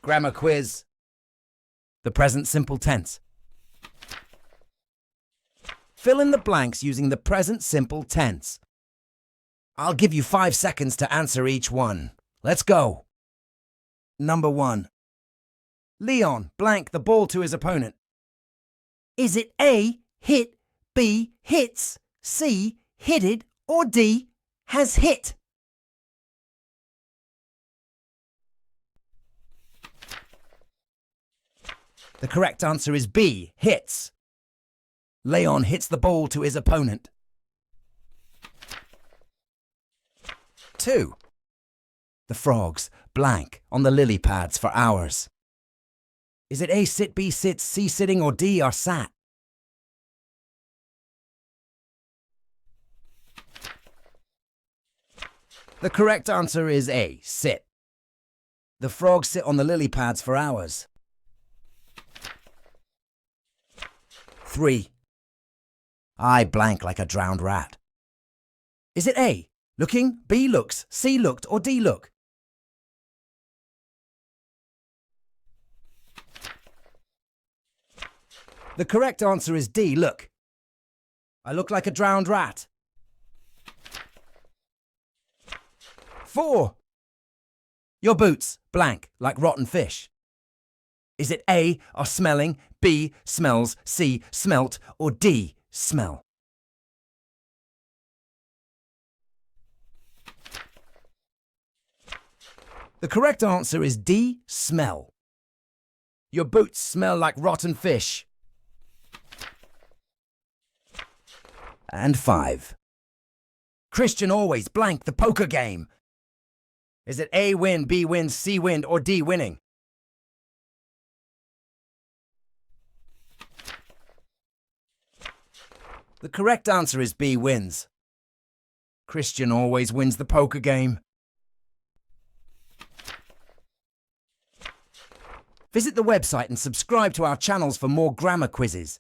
Grammar quiz. The present simple tense. Fill in the blanks using the present simple tense. I'll give you 5 seconds to answer each one. Let's go. Number 1. Leon blank the ball to his opponent. Is it A, hit, B, hits, C, hitted, or D, has hit? The correct answer is B, hits. Leon hits the ball to his opponent. 2. The frogs blank on the lily pads for hours. Is it A, sit, B, sits, C, sitting, or D, are sat? The correct answer is A, sit. The frogs sit on the lily pads for hours. 3. I blank like a drowned rat. Is it A, looking, B, looks, C, looked, or D, look? The correct answer is D, look. I look like a drowned rat. 4. Your boots blank like rotten fish. Is it A, are smelling, B, smells, C, smelt, or D, smell? The correct answer is D, smell. Your boots smell like rotten fish. And 5. Christian always blank the poker game. Is it A, win, B, win, C, win, or D, winning? The correct answer is B, wins. Christian always wins the poker game. Visit the website and subscribe to our channels for more grammar quizzes.